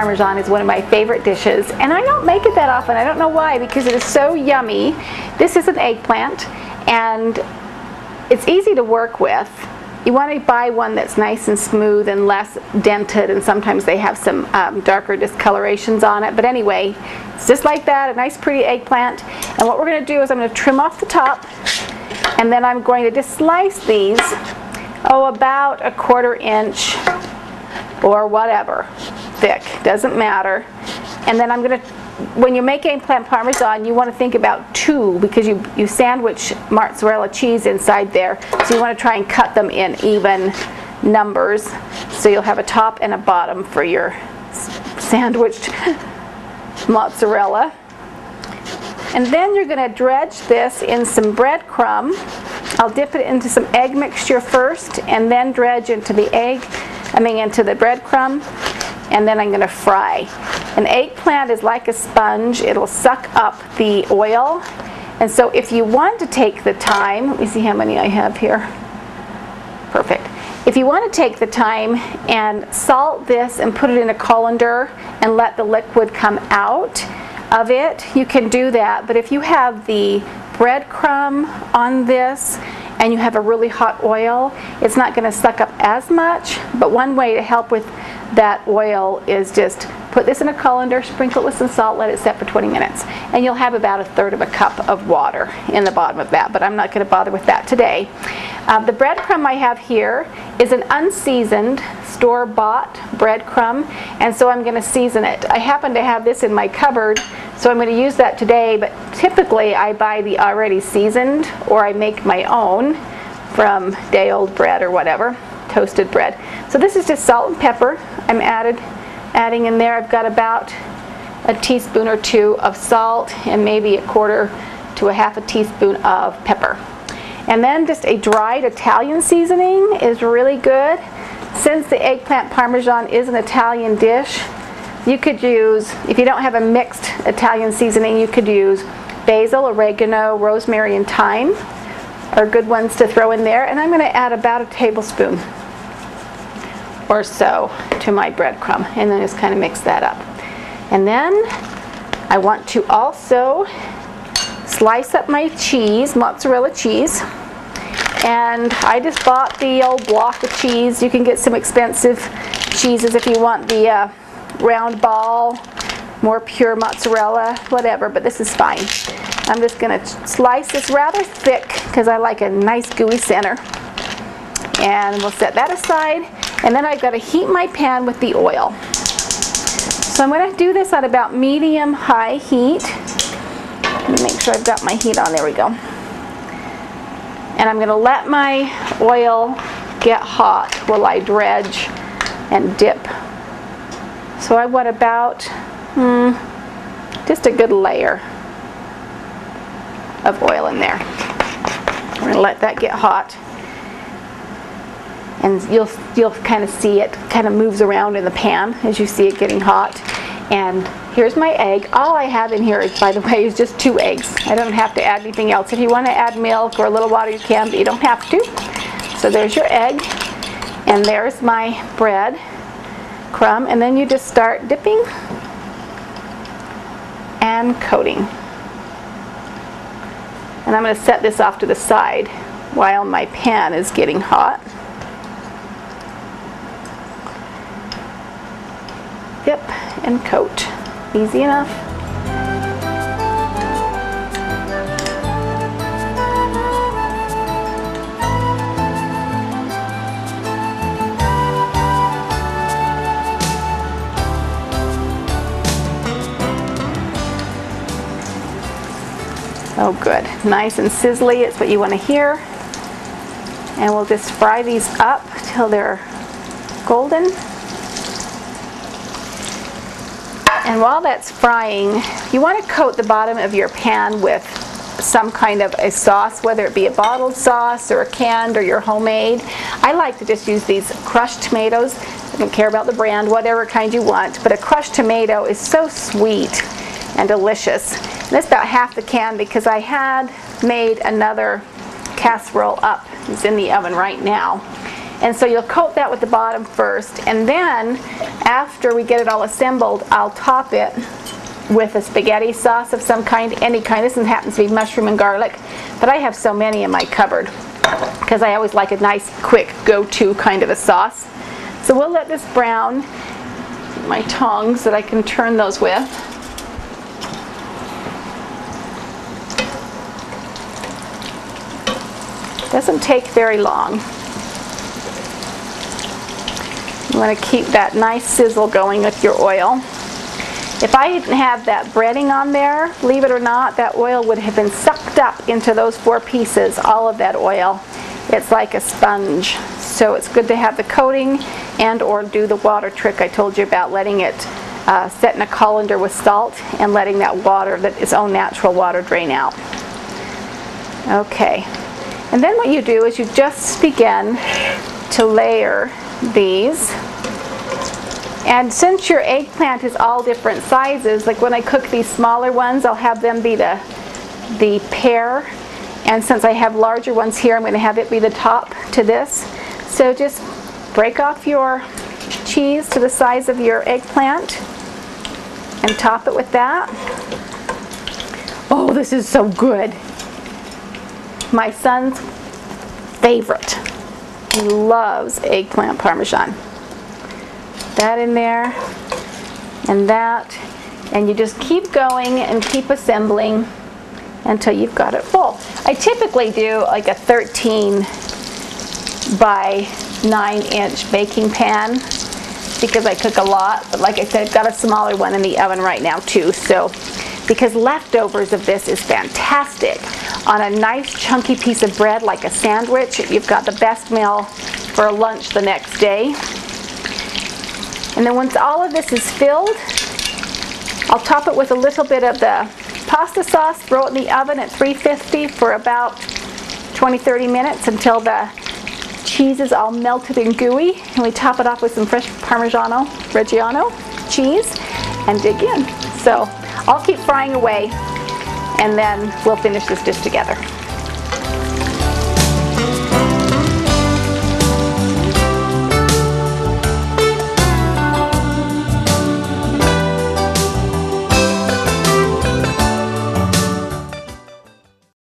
Parmesan is one of my favorite dishes, and I don't make it that often. I don't know why, because it is so yummy. This is an eggplant, and it's easy to work with. You want to buy one that's nice and smooth and less dented, and sometimes they have some darker discolorations on it. But anyway, it's just like that, a nice pretty eggplant. And what we're going to do is I'm going to trim off the top, and then I'm going to just slice these, about a 1/4 inch or whatever thick, doesn't matter. And then I'm going to, when you make eggplant Parmesan, you want to think about 2, because you sandwich mozzarella cheese inside there, so you want to try and cut them in even numbers, so you'll have a top and a bottom for your sandwiched mozzarella. And then you're going to dredge this in some breadcrumb. I'll dip it into some egg mixture first, and then dredge into the into the breadcrumb, and then I'm going to fry. An eggplant is like a sponge. It'll suck up the oil, and so if you want to take the time, let me see how many I have here. Perfect. If you want to take the time and salt this and put it in a colander and let the liquid come out of it, you can do that. But if you have the breadcrumb on this and you have a really hot oil, it's not going to suck up as much. But one way to help with that oil is just put this in a colander, sprinkle it with some salt, let it set for 20 minutes, and you'll have about 1/3 cup of water in the bottom of that. But I'm not going to bother with that today. The breadcrumb I have here is an unseasoned store-bought breadcrumb, and so I'm going to season it. I happen to have this in my cupboard, so I'm going to use that today, but typically I buy the already seasoned, or I make my own from day-old bread or whatever, toasted bread. So this is just salt and pepper I'm adding in there. I've got about a teaspoon or 2 of salt and maybe 1/4 to 1/2 teaspoon of pepper. And then just a dried Italian seasoning is really good. Since the eggplant Parmesan is an Italian dish, you could use, if you don't have a mixed Italian seasoning, you could use basil, oregano, rosemary, and thyme are good ones to throw in there. And I'm going to add about a tablespoon or so to my breadcrumb, and then just kind of mix that up. And then I want to also slice up my cheese, mozzarella cheese. And I just bought the old block of cheese. You can get some expensive cheeses if you want the round ball, more pure mozzarella, whatever, but this is fine. I'm just going to slice this rather thick because I like a nice gooey center. And we'll set that aside. And then I've got to heat my pan with the oil. So I'm going to do this at about medium-high heat. Let me make sure I've got my heat on. There we go. And I'm going to let my oil get hot while I dredge and dip. So I want about just a good layer of oil in there. We're going to let that get hot. And you'll kind of see it kind of moves around in the pan as you see it getting hot. And here's my egg. All I have in here, by the way, is just 2 eggs. I don't have to add anything else. If you want to add milk or a little water, you can, but you don't have to. So there's your egg, and there's my bread crumb, and then you just start dipping and coating. And I'm going to set this off to the side while my pan is getting hot. Dip and coat. Easy enough. Oh good, nice and sizzly, it's what you want to hear. And we'll just fry these up till they're golden. And while that's frying, you want to coat the bottom of your pan with some kind of a sauce, whether it be a bottled sauce or a canned or your homemade. I like to just use these crushed tomatoes. I don't care about the brand, whatever kind you want, but a crushed tomato is so sweet and delicious. And that's about half the can because I had made another casserole up. It's in the oven right now. And so you'll coat that with the bottom first, and then after we get it all assembled, I'll top it with a spaghetti sauce of some kind, any kind. This one happens to be mushroom and garlic, but I have so many in my cupboard because I always like a nice, quick, go-to kind of a sauce. So we'll let this brown. My tongs that I can turn those with. Doesn't take very long. You want to keep that nice sizzle going with your oil. If I didn't have that breading on there, believe it or not, that oil would have been sucked up into those 4 pieces, all of that oil. It's like a sponge. So it's good to have the coating and or do the water trick I told you about, letting it set in a colander with salt and letting that water, its own natural water, drain out. Okay. And then what you do is you just begin to layer these. And since your eggplant is all different sizes, like when I cook these smaller ones, I'll have them be the pear. And since I have larger ones here, I'm going to have it be the top to this. So just break off your cheese to the size of your eggplant and top it with that. Oh, this is so good. My son's favorite. He loves eggplant parmesan. That in there, and that, and you just keep going and keep assembling until you've got it full. I typically do like a 13 by 9-inch baking pan because I cook a lot, but like I said, I've got a smaller one in the oven right now too. So because leftovers of this is fantastic on a nice chunky piece of bread like a sandwich. You've got the best meal for a lunch the next day. And then once all of this is filled, I'll top it with a little bit of the pasta sauce, throw it in the oven at 350 for about 20-30 minutes until the cheese is all melted and gooey. And we top it off with some fresh Parmigiano-Reggiano cheese and dig in. So I'll keep frying away, and then we'll finish this dish together.